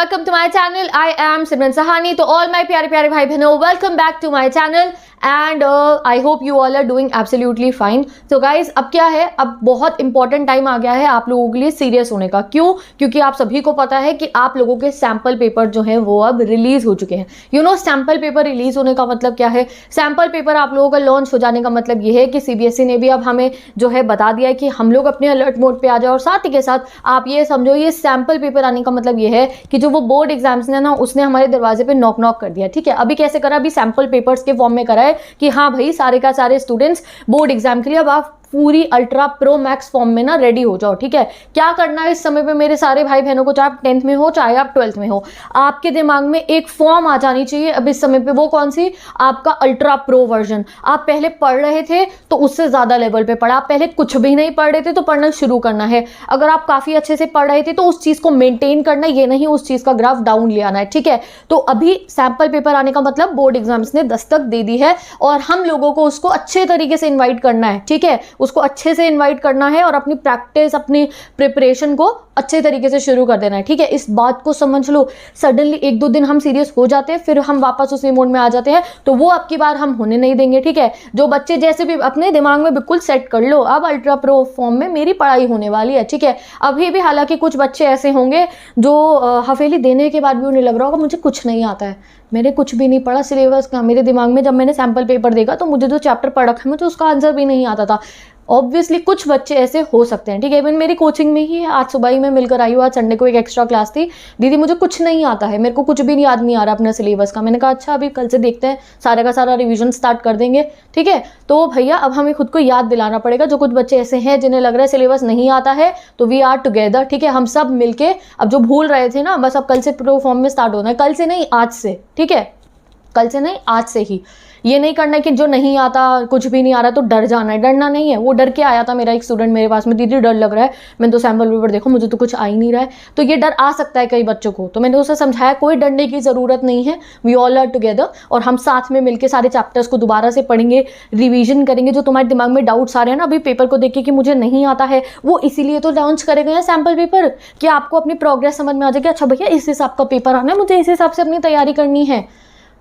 Welcome to my channel. I am Simran Sahani. तो all my प्यारे प्यारे भाई बहनों, welcome back to my channel and I hope you all are doing absolutely fine. तो guys अब क्या है, अब बहुत इंपॉर्टेंट टाइम आ गया है आप लोगों के लिए सीरियस होने का। क्यों? क्योंकि आप सभी को पता है कि आप लोगों के सैम्पल पेपर जो है वो अब रिलीज हो चुके हैं। You know sample paper release होने का मतलब क्या है? सैम्पल पेपर आप लोगों का लॉन्च हो जाने का मतलब ये है कि सीबीएसई ने भी अब हमें जो है बता दिया है कि हम लोग अपने अलर्ट मोड पे आ जाए। और साथ ही के साथ आप ये समझो, ये सैम्पल पेपर आने का मतलब ये है कि जो वो बोर्ड एग्जाम्स ने ना, उसने हमारे दरवाजे पे नॉक नॉक कर दिया। ठीक है, अभी कैसे करा? अभी सैम्पल पेपर्स के फॉर्म में करा है कि हाँ भाई सारे का सारे स्टूडेंट्स बोर्ड एग्जाम के लिए अब आप पूरी अल्ट्रा प्रो मैक्स फॉर्म में ना रेडी हो जाओ। ठीक है, क्या करना है इस समय पे मेरे सारे भाई बहनों को, चाहे आप 10th में हो चाहे आप 12th में हो, आपके दिमाग में एक फॉर्म आ जानी चाहिए अब इस समय पे। वो कौन सी? आपका अल्ट्रा प्रो वर्जन। आप पहले पढ़ रहे थे तो उससे ज्यादा लेवल पे पढ़ा, आप पहले कुछ भी नहीं पढ़ रहे थे तो पढ़ना शुरू करना है। अगर आप काफी अच्छे से पढ़ रहे थे तो उस चीज को मेंटेन करना, ये नहीं उस चीज का ग्राफ डाउन ले आना है। ठीक है, तो अभी सैंपल पेपर आने का मतलब बोर्ड एग्जाम्स ने दस्तक दे दी है और हम लोगों को उसको अच्छे तरीके से इन्वाइट करना है। ठीक है, उसको अच्छे से इनवाइट करना है और अपनी प्रैक्टिस, अपनी प्रिपरेशन को अच्छे तरीके से शुरू कर देना है। ठीक है, इस बात को समझ लो। सडनली एक दो दिन हम सीरियस हो जाते हैं, फिर हम वापस उसी मोड में आ जाते हैं, तो वो अब की बार हम होने नहीं देंगे। ठीक है, जो बच्चे जैसे भी अपने दिमाग में बिल्कुल सेट कर लो, अब अल्ट्रा प्रो फॉर्म में मेरी पढ़ाई होने वाली है। ठीक है, अभी भी हालांकि कुछ बच्चे ऐसे होंगे जो हवेली देने के बाद भी उन्हें लग रहा होगा मुझे कुछ नहीं आता है, मैंने कुछ भी नहीं पढ़ा सिलेबस का। मेरे दिमाग में जब मैंने सैम्पल पेपर देखा तो मुझे जो चैप्टर पढ़ रखा है मुझे उसका आंसर भी नहीं आता था। ऑब्वियसली कुछ बच्चे ऐसे हो सकते हैं। ठीक है, इवन मेरी कोचिंग में ही आज सुबह ही मैं मिलकर आई हूँ। आज संडे को एक एक्स्ट्रा क्लास थी। दीदी मुझे कुछ नहीं आता है, मेरे को कुछ भी याद नहीं आ रहा अपने सिलेबस का। मैंने कहा अच्छा अभी कल से देखते हैं, सारा का सारा रिवीजन स्टार्ट कर देंगे। ठीक है, तो भैया अब हमें खुद को याद दिलाना पड़ेगा। जो कुछ बच्चे ऐसे हैं जिन्हें लग रहा है सिलेबस नहीं आता है, तो वी आर टुगेदर। ठीक है, हम सब मिलके अब जो भूल रहे थे ना, बस अब कल से प्रो फॉर्म में स्टार्ट होना है। कल से नहीं, आज से। ठीक है, कल से नहीं आज से ही। ये नहीं करना है कि जो नहीं आता, कुछ भी नहीं आ रहा तो डर जाना है। डरना नहीं है। वो डर के आया था मेरा एक स्टूडेंट मेरे पास में, दीदी डर लग रहा है, मैंने तो सैम्पल पेपर देखो मुझे तो कुछ आ ही नहीं रहा है। तो ये डर आ सकता है कई बच्चों को, तो मैंने उसे समझाया कोई डरने की ज़रूरत नहीं है, वी ऑल आर टुगेदर। और हम साथ में मिलकर सारे चैप्टर्स को दोबारा से पढ़ेंगे, रिविजन करेंगे। जो तुम्हारे दिमाग में डाउट्स आ रहे हैं ना अभी पेपर को देख के कि मुझे नहीं आता है, वो इसीलिए तो लॉन्च करे गए हैं सैम्पल पेपर, कि आपको अपनी प्रोग्रेस समझ में आ जाए कि अच्छा भैया इस हिसाब का पेपर आना है, मुझे इस हिसाब से अपनी तैयारी करनी है।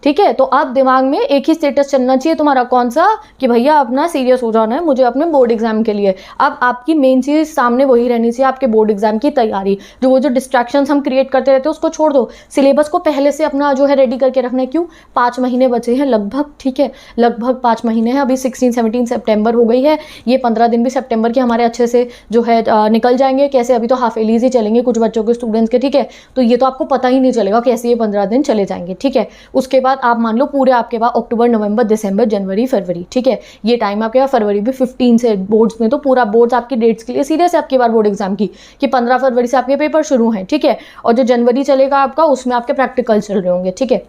ठीक है, तो अब दिमाग में एक ही स्टेटस चलना चाहिए तुम्हारा, कौन सा? कि भैया अपना सीरियस हो जाना है मुझे अपने बोर्ड एग्जाम के लिए। अब आपकी मेन चीज सामने वही रहनी चाहिए, आपके बोर्ड एग्जाम की तैयारी। जो वो जो डिस्ट्रैक्शंस हम क्रिएट करते रहते हैं उसको छोड़ दो। सिलेबस को पहले से अपना जो है रेडी करके रखना है। क्यों? 5 महीने बचे हैं लगभग। ठीक है, लगभग 5 महीने हैं। अभी 16-17 सितंबर हो गई है। ये 15 दिन भी सितंबर के हमारे अच्छे से जो है निकल जाएंगे। कैसे? अभी तो हाफ एलीज ही चलेंगे कुछ बच्चों के, स्टूडेंट्स के। ठीक है, तो ये तो आपको पता ही नहीं चलेगा कैसे ये 15 दिन चले जाएंगे। ठीक है, उसके बाद आप मान लो पूरे आपके पास अक्टूबर, नवंबर, दिसंबर, जनवरी, फरवरी। ठीक है, ये टाइम आपके पास। फरवरी भी 15 से बोर्ड्स में, तो पूरा बोर्ड्स आपकी डेट्स के लिए सीरियस है आपके बार बोर्ड एग्जाम की, कि 15 फरवरी से आपके पेपर शुरू हैं। ठीक है, और जो जनवरी चलेगा आपका उसमें आपके प्रैक्टिकल चल रहे होंगे। ठीक है,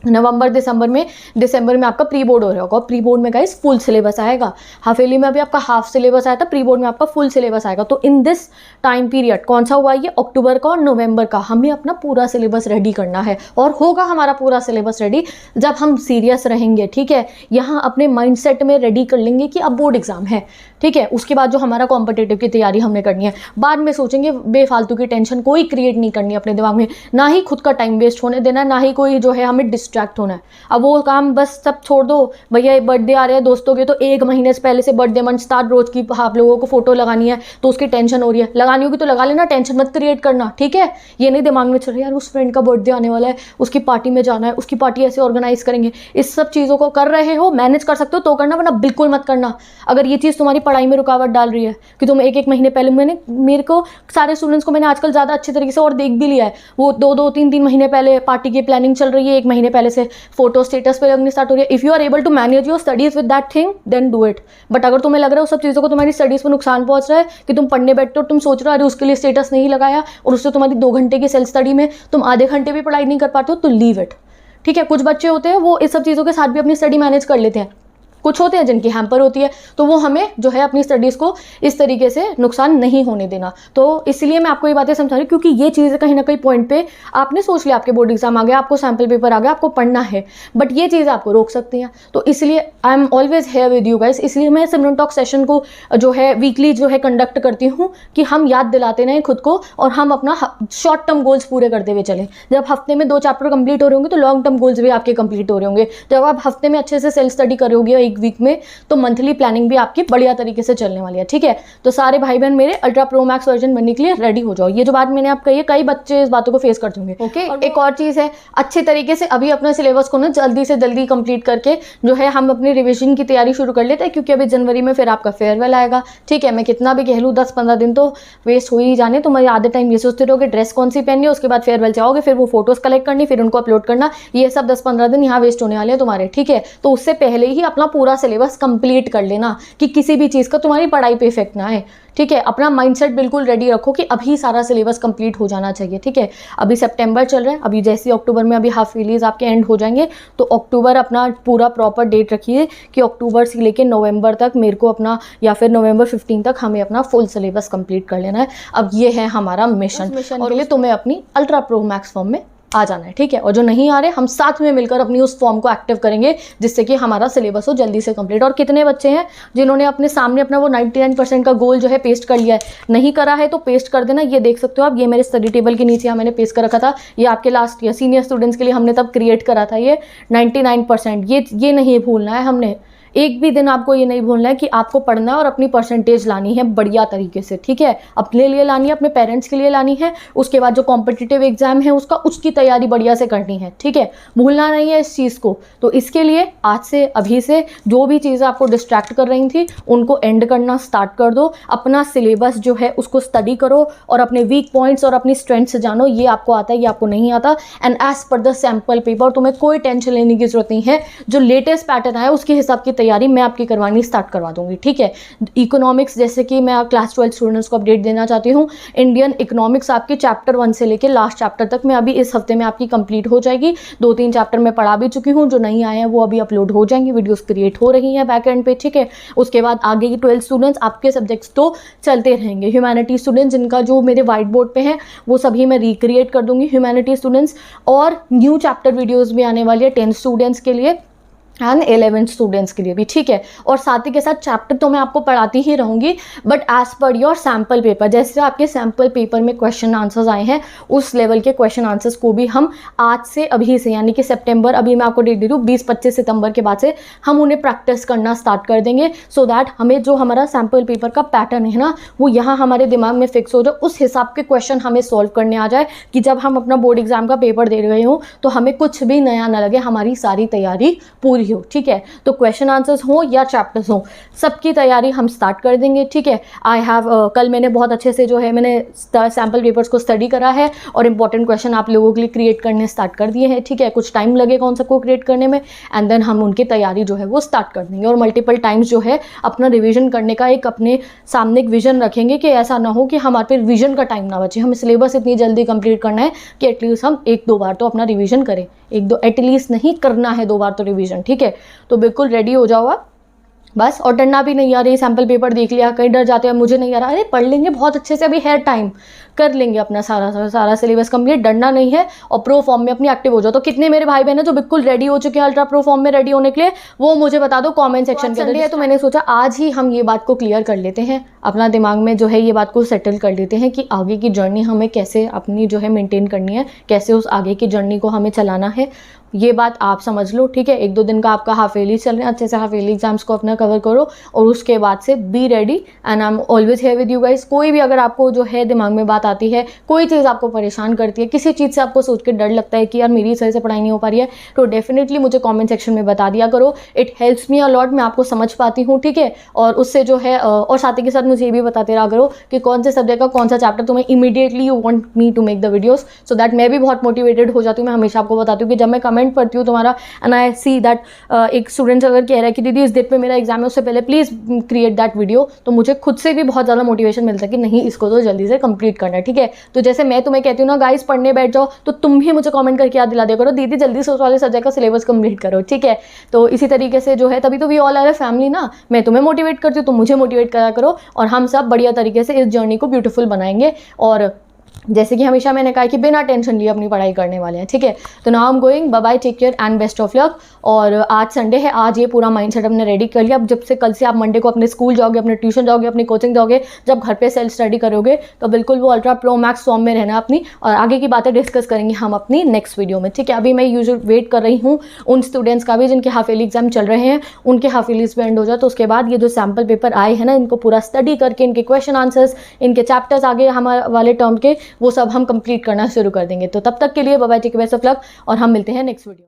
नवंबर दिसंबर में आपका प्री बोर्ड हो रहा होगा। प्री बोर्ड में गाइस फुल सिलेबस आएगा। हाफेली में अभी आपका हाफ सिलेबस आया था, प्री बोर्ड में आपका फुल सिलेबस आएगा। तो इन दिस टाइम पीरियड कौन सा हुआ? ये अक्टूबर का और नवंबर का हमें अपना पूरा सिलेबस रेडी करना है। और होगा हमारा पूरा सिलेबस रेडी जब हम सीरियस रहेंगे। ठीक है, यहाँ अपने माइंडसेट में रेडी कर लेंगे कि अब बोर्ड एग्जाम है। ठीक है, उसके बाद जो हमारा कॉम्पिटिटिव की तैयारी हमने करनी है, बाद में सोचेंगे। बेफालतू की टेंशन कोई क्रिएट नहीं करनी अपने दिमाग में, ना ही खुद का टाइम वेस्ट होने देना, ना ही कोई जो है हमें डिस्ट्रैक्ट होना है। अब वो काम बस सब छोड़ दो। भैया बर्थडे आ रहे हैं दोस्तों के, तो 1 महीने से पहले से बर्थडे मंथ स्टार्ट, रोज की आप लोगों को फोटो लगानी है तो उसकी टेंशन हो रही है। लगानी होगी तो लगा लेना, टेंशन मत क्रिएट करना। ठीक है, ये नहीं दिमाग में चल रहा है यार उस फ्रेंड का बर्थडे आने वाला है, उसकी पार्टी में जाना है, उसकी पार्टी ऐसे ऑर्गेनाइज करेंगे। इस सब चीज़ों को कर रहे हो, मैनेज कर सकते हो तो करना, वरना बिल्कुल मत करना। अगर ये चीज़ तुम्हारी पढ़ाई में रुकावट डाल रही है कि तुम 1-1 महीने पहले, मेरे को सारे स्टूडेंट्स को मैंने आजकल ज़्यादा अच्छे तरीके से और देख भी लिया है, वो 2-2, 3-3 महीने पहले पार्टी की प्लानिंग चल रही है, 1 महीने पहले से फोटो स्टेटस पे लगनी स्टार्ट हो रही है। If you are able to manage your studies with that thing then do it. But अगर तुम्हें लग रहा है उस सब चीज़ों को तुम्हारी स्टडीज पर नुकसान पहुंच रहा है, कि तुम पढ़ने बैठते हो तुम सोच रहे हो अरे उसके लिए स्टेटस नहीं लगाया, और उससे तुम्हारी 2 घंटे की सेल्फ स्टडी में तुम आधे घंटे भी पढ़ाई नहीं कर पाते हो, तो लीव इट। ठीक है, कुछ बच्चे होते हैं वो इस सब चीज़ों के साथ भी अपनी स्टडी मैनेज कर लेते हैं। कुछ होते हैं जिनकी हैम्पर होती है, तो वो हमें जो है अपनी स्टडीज़ को इस तरीके से नुकसान नहीं होने देना। तो इसलिए मैं आपको ये बातें समझा रही हूँ, क्योंकि ये चीज़ें कहीं ना कहीं पॉइंट पे आपने सोच लिया, आपके बोर्ड एग्जाम आ गया, आपको सैम्पल पेपर आ गया, आपको पढ़ना है, बट ये चीज़ आपको रोक सकती हैं। तो इसलिए I am always here with you guys. इसलिए मैं सिमरन टॉक सेशन को जो है वीकली जो है कंडक्ट करती हूँ कि हम याद दिलाते रहें खुद को और हम अपना शॉर्ट टर्म गोल्स पूरे करते हुए चलें। जब हफ्ते में 2 चैप्टर कंप्लीट हो रहे होंगे तो लॉन्ग टर्म गोल्स भी आपके कंप्लीट हो रहे होंगे। जब आप हफ्ते में अच्छे से सेल्फ स्टडी कर रहे होगे एक वीक में, तो मंथली प्लानिंग भी आपकी बढ़िया तरीके से चलने वाली है, ठीक है। तो सारे भाई बहन मेरे अल्ट्रा प्रो मैक्स वर्जन बनने के लिए रेडी हो जाओ। ये जो बात मैंने आप कही है, कई बच्चे इस बातों को फेस करते होंगे, ओके। एक और चीज़ है, अच्छे तरीके से अभी अपना सिलेबस को ना जल्दी से जल्दी कंप्लीट करके जो है हम अपनी रिविजन की तैयारी शुरू कर लेते हैं, क्योंकि अभी जनवरी में फिर आपका फेयरवेल आएगा, ठीक है। मैं कितना भी कह लूँ 10-15 दिन तो वेस्ट हो ही जाने। तो मैं आधे टाइम ये सोचते रहोगे ड्रेस कौन सी पहननी है, उसके बाद फेयरवेल जाओगे, फिर वो फोटोज कलेक्ट करनी, फिर उनको अपलोड करना, ये सब 10-15 दिन यहाँ वेस्ट होने वाले हैं तुम्हारे, ठीक है। तो उससे पहले ही अपना पूरा सिलेबस कंप्लीट कर लेना कि किसी भी चीज़ का तुम्हारी पढ़ाई पे इफेक्ट ना आए, ठीक है। अपना माइंडसेट बिल्कुल रेडी रखो कि अभी सारा सिलेबस कंप्लीट हो जाना चाहिए, ठीक है। अभी सितंबर चल रहा है, अभी जैसे अक्टूबर में अभी हाफ ईयरलीज आपके एंड हो जाएंगे, तो अक्टूबर अपना पूरा प्रॉपर डेट रखिए कि अक्टूबर से लेकर नवंबर तक मेरे को अपना, या फिर नवंबर 15 तक हमें अपना फुल सिलेबस कंप्लीट कर लेना है। अब ये है हमारा मिशन के लिए तुम्हें अपनी अल्ट्रा प्रो मैक्स फॉर्म में आ जाना है, ठीक है। और जो नहीं आ रहे, हम साथ में मिलकर अपनी उस फॉर्म को एक्टिव करेंगे, जिससे कि हमारा सिलेबस हो जल्दी से कंप्लीट। और कितने बच्चे हैं जिन्होंने अपने सामने अपना वो 99% का गोल जो है पेस्ट कर लिया है? नहीं करा है तो पेस्ट कर देना। ये देख सकते हो आप, ये मेरे स्टडी टेबल के नीचे मैंने पेस्ट कर रखा था। ये आपके लास्ट ईयर सीनियर स्टूडेंट्स के लिए हमने तब क्रिएट करा था ये 99%। ये नहीं भूलना है, हमने एक भी दिन आपको ये नहीं भूलना है कि आपको पढ़ना है और अपनी परसेंटेज लानी है बढ़िया तरीके से, ठीक है। अपने लिए लानी है, अपने पेरेंट्स के लिए लानी है। उसके बाद जो कॉम्पिटिटिव एग्जाम है उसकी तैयारी बढ़िया से करनी है, ठीक है। भूलना नहीं है इस चीज़ को। तो इसके लिए आज से, अभी से जो भी चीज़ें आपको डिस्ट्रैक्ट कर रही थी उनको एंड करना स्टार्ट कर दो। अपना सिलेबस जो है उसको स्टडी करो और अपने वीक पॉइंट्स और अपनी स्ट्रेंथ्स जानो। ये आपको आता है, ये आपको नहीं आता। And as per the sample paper तुम्हें कोई टेंशन लेने की जरूरत नहीं है। जो लेटेस्ट पैटर्न आया उसके हिसाब की तैयारी मैं आपकी करवानी स्टार्ट करवा दूंगी, ठीक है। इकोनॉमिक्स, जैसे कि मैं क्लास 12 स्टूडेंट्स को अपडेट देना चाहती हूँ, इंडियन इकोनॉमिक्स आपकी चैप्टर 1 से लेकर लास्ट चैप्टर तक में अभी इस हफ्ते में आपकी कंप्लीट हो जाएगी। 2-3 चैप्टर मैं पढ़ा भी चुकी हूँ, जो नहीं आए हैं वो अभी अपलोड हो जाएंगे, वीडियोस क्रिएट हो रही हैं बैक एंड पे, ठीक है। उसके बाद आगे की 12 स्टूडेंट्स आपके सब्जेक्ट्स तो चलते रहेंगे। ह्यूमैनिटी स्टूडेंट्स जिनका जो मेरे व्हाइट बोर्ड पे है वो सभी मैं रिक्रिएट कर दूंगी, ह्यूमैनिटी स्टूडेंट्स। और न्यू चैप्टर वीडियोज़ भी आने वाली है 10 स्टूडेंट्स के लिए एंड 11 स्टूडेंट्स के लिए भी, ठीक है। और साथ ही के साथ चैप्टर तो मैं आपको पढ़ाती ही रहूँगी, but as per your sample paper, जैसे आपके सैम्पल पेपर में क्वेश्चन आंसर्स आए हैं उस लेवल के क्वेश्चन आंसर्स को भी हम आज से, अभी से, यानी कि सितंबर, अभी मैं आपको डेट दे रही हूँ 20-25 सितंबर के बाद से हम उन्हें प्रैक्टिस करना स्टार्ट कर देंगे, सो दैट हमें जो हमारा सैम्पल पेपर का पैटर्न है ना वो यहाँ हमारे दिमाग में फिक्स हो जाए। उस हिसाब के क्वेश्चन हमें सॉल्व करने आ जाए कि जब हम अपना बोर्ड एग्जाम का पेपर दे रहे हो तो हमें कुछ भी नया ना लगे, हमारी सारी तैयारी पूरी हो, ठीक है। तो क्वेश्चन आंसर्स हो या चैप्टर्स हो, सबकी तैयारी हम स्टार्ट कर देंगे, ठीक है। आई हैव कल मैंने बहुत अच्छे से जो है मैंने सैम्पल पेपर्स को स्टडी करा है और इंपॉर्टेंट क्वेश्चन आप लोगों के लिए क्रिएट करने स्टार्ट कर दिए हैं, ठीक है। कुछ टाइम लगेगा उन सबको क्रिएट करने में, एंड देन हम उनकी तैयारी जो है वो स्टार्ट कर देंगे। और मल्टीपल टाइम्स जो है अपना रिविजन करने का एक अपने सामने एक विजन रखेंगे कि ऐसा ना हो कि हमारे पे रिविजन का टाइम ना बचे। हमें सिलेबस इतनी जल्दी कंप्लीट करना है कि एटलीस्ट हम 1-2 बार तो अपना रिविजन करें, 1-2 एटलीस्ट नहीं करना है 2 बार तो रिविजन, ठीक है। तो बिल्कुल रेडी हो जाओ आप बस। और डरना भी नहीं, यार ये सैम्पल पेपर देख लिया, कहीं डर जाते हैं मुझे नहीं आ रहा, अरे पढ़ लेंगे बहुत अच्छे से, अभी है टाइम, कर लेंगे अपना सारा सिलेबस कंप्लीट, डरना नहीं है। और प्रो फॉर्म में अपनी एक्टिव हो जाओ। तो कितने मेरे भाई बहन हैं जो बिल्कुल रेडी हो चुके हैं अल्ट्रा प्रो फॉर्म में रेडी होने के लिए, वो मुझे बता दो कमेंट सेक्शन के अंदर। तो मैंने सोचा आज ही हम ये बात को क्लियर कर लेते हैं, अपना दिमाग में जो है ये बात को सेटल कर लेते हैं कि आगे की जर्नी हमें कैसे अपनी जो है मेंटेन करनी है, कैसे उस आगे की जर्नी को हमें चलाना है। ये बात आप समझ लो, ठीक है। 1-2 दिन का आपका हाफ ईयरली चल रहे हैं, अच्छे से हाफ ईयरली एग्जाम्स को अपना कवर करो और उसके बाद से be ready and I am always here with you guys. कोई भी अगर आपको जो है दिमाग में बात आती है, कोई चीज़ आपको परेशान करती है, किसी चीज़ से आपको सोच के डर लगता है कि यार मेरी सही से पढ़ाई नहीं हो पा रही है, तो डेफिनेटली मुझे कमेंट सेक्शन में बता दिया करो। It helps me a lot, मैं आपको समझ पाती हूँ, ठीक है। और उससे जो है और साथ ही के साथ मुझे ये भी बताते रहा करो कि कौन से सब्जेक्ट का कौन सा चैप्टर तुम्हें immediately you want me to make the videos, so that मैं भी बहुत मोटिवेटेड हो जाती हूँ। मैं हमेशा आपको बताती हूँ कि जब मैं कमेंट पढ़ती हूँ तुम्हारा एंड आई सी दैट एक स्टूडेंट अगर कह रहा है कि दीदी इस डेट पे मेरा एग्जाम है, उससे पहले प्लीज़ क्रिएट दैट वीडियो, तो मुझे खुद से भी बहुत ज़्यादा मोटिवेशन मिलता है कि नहीं इसको तो जल्दी से कंप्लीट करना है। है, ठीक है। तो जैसे मैं तुम्हें कहती हूँ ना गाइस पढ़ने बैठ जाओ, तो तुम भी मुझे कमेंट करके याद दिला दिया करो, दीदी जल्दी से उस वाले सब्जेक्ट का सिलेबस कंप्लीट करो, ठीक है। तो इसी तरीके से जो है, तभी तो we all are a family ना, मैं तुम्हें मोटिवेट करती हूँ, तुम मुझे मोटिवेट करा करो, और हम सब बढ़िया तरीके से इस जर्नी को ब्यूटीफुल बनाएंगे। और जैसे कि हमेशा मैंने कहा कि बिना टेंशन लिए अपनी पढ़ाई करने वाले हैं, ठीक है। तो now I am going, bye bye, take care and best of luck. और आज संडे है, आज ये पूरा माइंडसेट हमने रेडी कर लिया। अब जब से कल से आप मंडे को अपने स्कूल जाओगे, अपने ट्यूशन जाओगे, अपनी कोचिंग जाओगे, जब घर पे सेल्फ स्टडी करोगे, तो बिल्कुल वो अल्ट्रा प्रो मैक्स फॉर्म में रहना अपनी, और आगे की बातें डिस्कस करेंगे हम अपनी नेक्स्ट वीडियो में, ठीक है। अभी मैं यूजुअल वेट कर रही हूँ उन स्टूडेंट्स का भी जिनके हाफ ईयरली एग्जाम चल रहे हैं, उनके हाफ ईयरलीज भी एंड हो जाए, तो उसके बाद ये जो सैम्पल पेपर आए हैं ना, इनको पूरा स्टडी करके, इनके क्वेश्चन आंसर्स, इनके चैप्टर्स आगे हमारे वाले टर्म के, वो सब हम कंप्लीट करना शुरू कर देंगे। तो तब तक के लिए bye bye, take care, best of luck, और हम मिलते हैं नेक्स्ट वीडियो।